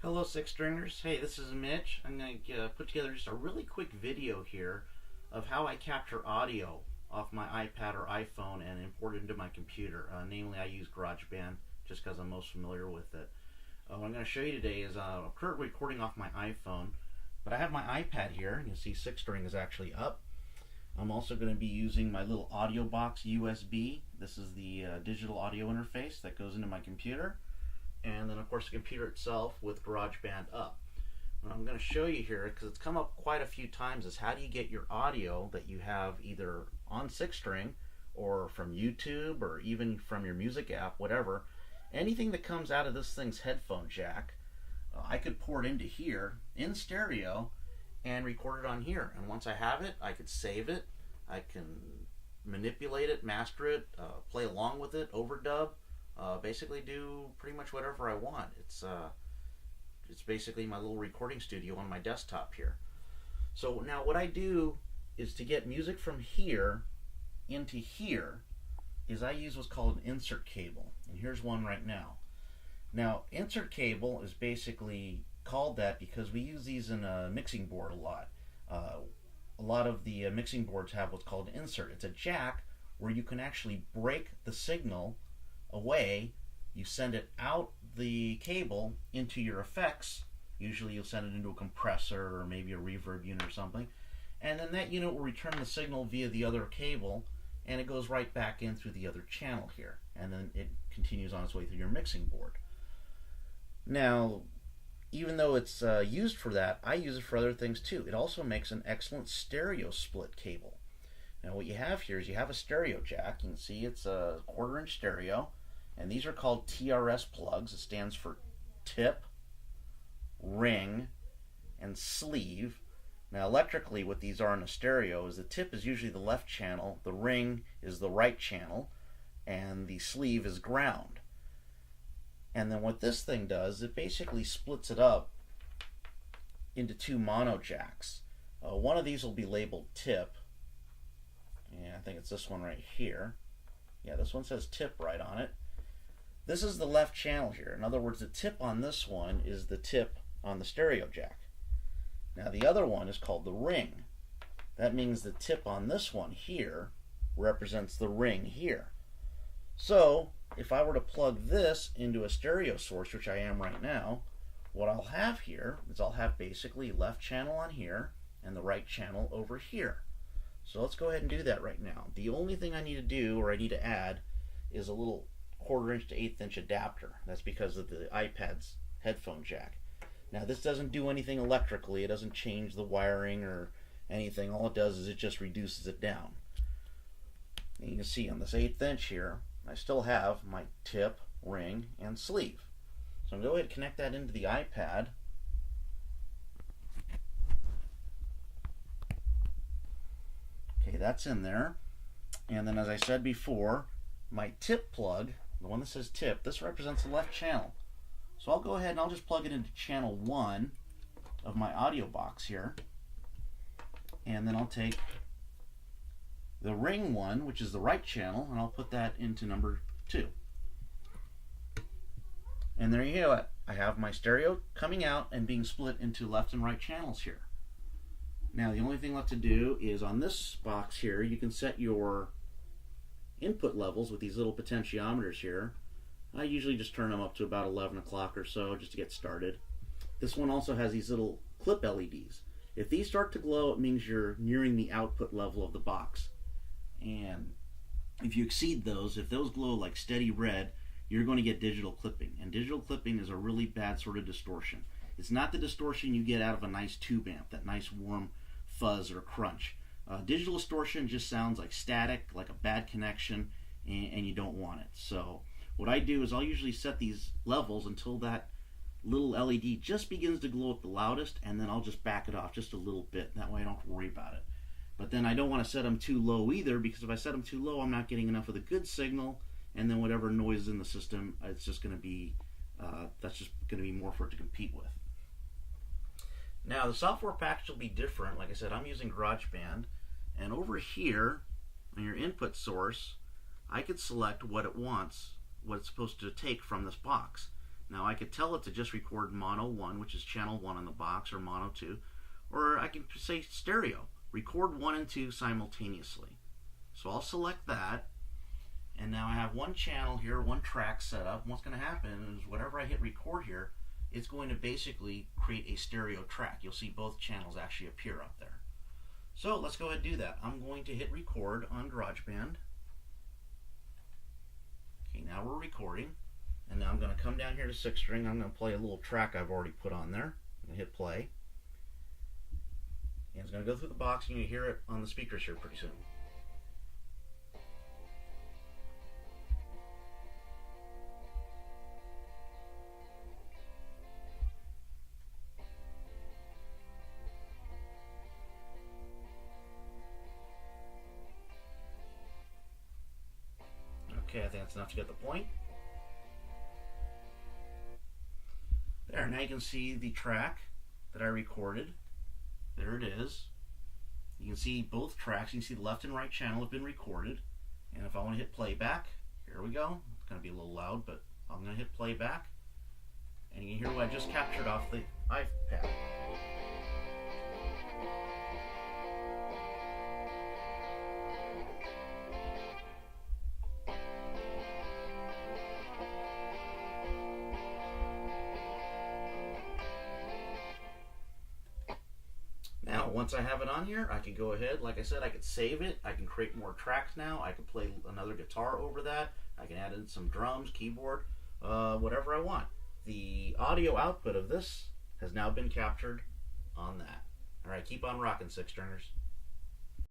Hello, six stringers. Hey, this is Mitch. I'm going to put together just a really quick video here of how I capture audio off my iPad or iPhone and import it into my computer. Namely, I use GarageBand just because I'm most familiar with it. What I'm going to show you today is I'm currently recording off my iPhone, but I have my iPad here. You can see six string is actually up. I'm also going to be using my little audio box USB. This is the digital audio interface that goes into my computer. And then of course the computer itself with GarageBand up. What I'm going to show you here, because it's come up quite a few times, is how do you get your audio that you have either on six string or from YouTube or even from your music app, whatever, anything that comes out of this thing's headphone jack, I could port into here in stereo and record it on here. And once I have it, I could save it, I can manipulate it, master it, play along with it, overdub, basically do pretty much whatever I want. It's basically my little recording studio on my desktop here. So now what I do is to get music from here into here is I use what's called an insert cable, and here's one right now. Now insert cable is basically called that because we use these in a mixing board a lot. A lot of the mixing boards have what's called an insert. It's a jack where you can actually break the signal away. You send it out the cable into your effects. Usually you'll send it into a compressor or maybe a reverb unit or something, and then that unit will return the signal via the other cable, and it goes right back in through the other channel here, and then it continues on its way through your mixing board. Now even though it's used for that, I use it for other things too. It also makes an excellent stereo split cable. Now what you have here is you have a stereo jack. You can see it's a 1/4 inch stereo, and these are called TRS plugs. It stands for tip, ring, and sleeve. Now electrically what these are in a stereo is the tip is usually the left channel, the ring is the right channel, and the sleeve is ground. And then what this thing does, it basically splits it up into two mono jacks. One of these will be labeled tip. Yeah, I think it's this one right here. Yeah, this one says tip right on it. This is the left channel here. In other words, the tip on this one is the tip on the stereo jack. Now the other one is called the ring. That means the tip on this one here represents the ring here. So if I were to plug this into a stereo source, which I am right now, what I'll have here is I'll have basically left channel on here and the right channel over here. So let's go ahead and do that right now. The only thing I need to do, or I need to add, is a little 1/4 inch to 1/8 inch adapter. That's because of the iPad's headphone jack. Now this doesn't do anything electrically. It doesn't change the wiring or anything. All it does is it just reduces it down. And you can see on this 1/8 inch here, I still have my tip, ring, and sleeve. So I'm going to go ahead and connect that into the iPad. Okay, that's in there. And then as I said before, my tip plug, the one that says tip, this represents the left channel. So I'll go ahead and I'll just plug it into channel 1 of my audio box here. And then I'll take the ring one, which is the right channel, and I'll put that into number 2. And there you go. I have my stereo coming out and being split into left and right channels here. Now the only thing left to do is on this box here, you can set your input levels with these little potentiometers here. I usually just turn them up to about 11 o'clock or so just to get started. This one also has these little clip LEDs. If these start to glow, it means you're nearing the output level of the box. And if you exceed those, if those glow like steady red, you're going to get digital clipping. And digital clipping is a really bad sort of distortion. It's not the distortion you get out of a nice tube amp, that nice warm fuzz or crunch. Digital distortion just sounds like static, like a bad connection, and you don't want it. So what I do is I'll usually set these levels until that little LED just begins to glow at the loudest, and then I'll just back it off just a little bit. That way I don't have to worry about it. But then I don't want to set them too low either, because if I set them too low, I'm not getting enough of the good signal, and then whatever noise is in the system, it's just going to be that's just going to be more for it to compete with. Now the software package will be different. Like I said, I'm using GarageBand, and over here on your input source, I could select what it wants, what it's supposed to take from this box. Now I could tell it to just record mono 1, which is channel 1 on the box, or mono 2, or I can say stereo, record 1 and 2 simultaneously. So I'll select that, and now I have one channel here, one track set up. What's going to happen is whatever I hit record here, it's going to basically create a stereo track. You'll see both channels actually appear up there. So let's go ahead and do that. I'm going to hit record on GarageBand. Okay, now we're recording. And now I'm going to come down here to 6 string. I'm going to play a little track I've already put on there. I'm going to hit play. And it's going to go through the box, and you hear it on the speakers here pretty soon. Okay, I think that's enough to get the point. There, now you can see the track that I recorded. There it is. You can see both tracks. You can see the left and right channel have been recorded. And if I want to hit playback, here we go. It's going to be a little loud, but I'm going to hit playback. And you can hear what I just captured off the iPad. Now, once I have it on here, I can go ahead, like I said, I could save it. I can create more tracks now. I can play another guitar over that. I can add in some drums, keyboard, whatever I want. The audio output of this has now been captured on that. All right, keep on rocking, 6 stringers.